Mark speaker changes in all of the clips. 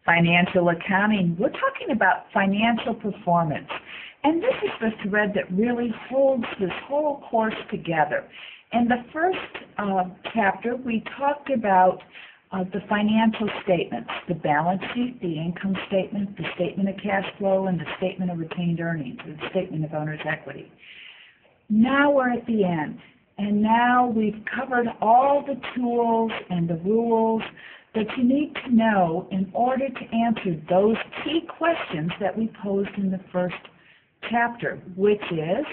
Speaker 1: financial accounting, we're talking about financial performance. And this is the thread that really holds this whole course together. In the first chapter, we talked about the financial statements, the balance sheet, the income statement, the statement of cash flow, and the statement of retained earnings, or the statement of owner's equity. Now we're at the end, and now we've covered all the tools and the rules that you need to know in order to answer those key questions that we posed in the first chapter, which is,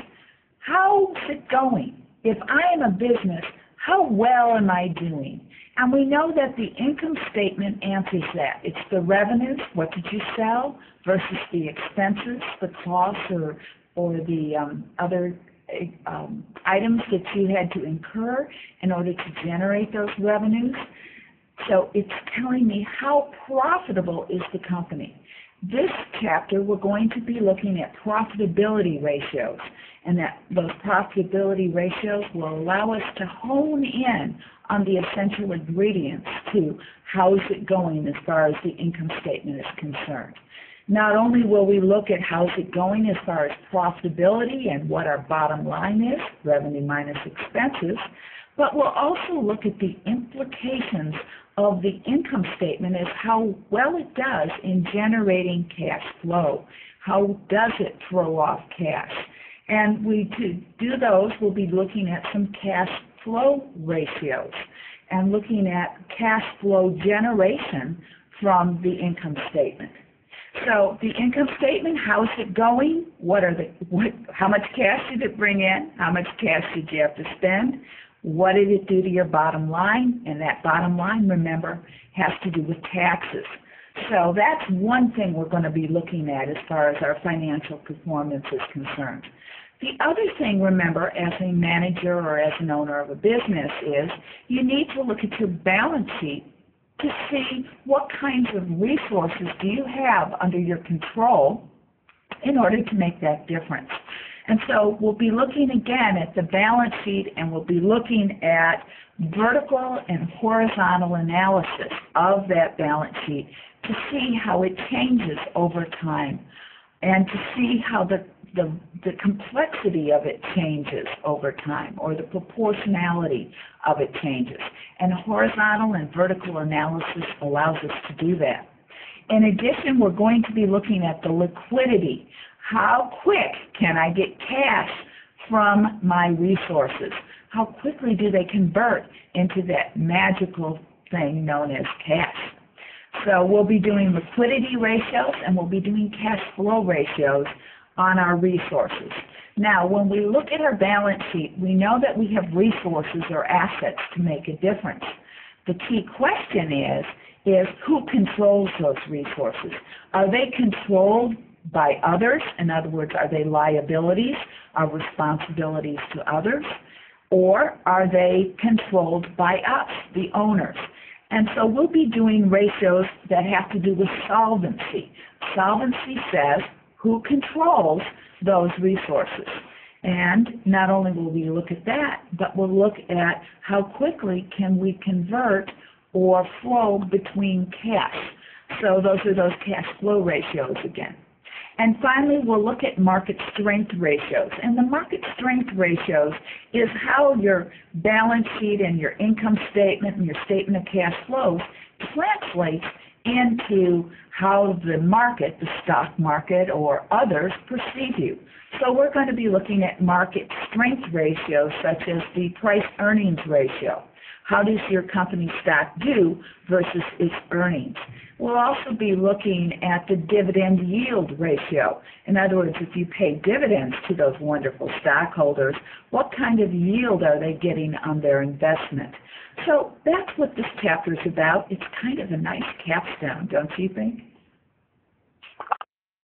Speaker 1: how's it going? If I am a business, how well am I doing? And we know that the income statement answers that. It's the revenues, what did you sell, versus the expenses, the costs, or the other items that you had to incur in order to generate those revenues. So it's telling me how profitable is the company. This chapter, we're going to be looking at profitability ratios, and that those profitability ratios will allow us to hone in on the essential ingredients to how's it going as far as the income statement is concerned. Not only will we look at how's it going as far as profitability and what our bottom line is, revenue minus expenses, but we'll also look at the implications of the income statement as how well it does in generating cash flow. How does it throw off cash? And to do those, we'll be looking at some cash flow ratios and looking at cash flow generation from the income statement. So the income statement, how's it going? How much cash did it bring in? How much cash did you have to spend? What did it do to your bottom line? And that bottom line, remember, has to do with taxes. So that's one thing we're going to be looking at as far as our financial performance is concerned. The other thing, remember, as a manager or as an owner of a business is you need to look at your balance sheet to see what kinds of resources do you have under your control in order to make that difference. And so we'll be looking again at the balance sheet, and we'll be looking at vertical and horizontal analysis of that balance sheet to see how it changes over time and to see how the complexity of it changes over time, or the proportionality of it changes. And horizontal and vertical analysis allows us to do that. In addition, we're going to be looking at the liquidity. How quick can I get cash from my resources? How quickly do they convert into that magical thing known as cash? So we'll be doing liquidity ratios, and we'll be doing cash flow ratios on our resources. Now, when we look at our balance sheet, we know that we have resources or assets to make a difference. The key question is who controls those resources? Are they controlled by others? In other words, are they liabilities or responsibilities to others? Or are they controlled by us, the owners? And so we'll be doing ratios that have to do with solvency. Solvency says who controls those resources. And not only will we look at that, but we'll look at how quickly can we convert or flow between cash. So those are those cash flow ratios again. And finally, we'll look at market strength ratios. And the market strength ratios is how your balance sheet and your income statement and your statement of cash flows translates into how the market, the stock market or others, perceive you. So we're going to be looking at market strength ratios such as the price-earnings ratio. How does your company stock do versus its earnings? We'll also be looking at the dividend yield ratio. In other words, if you pay dividends to those wonderful stockholders, what kind of yield are they getting on their investment? So that's what this chapter is about. It's kind of a nice capstone, don't you think?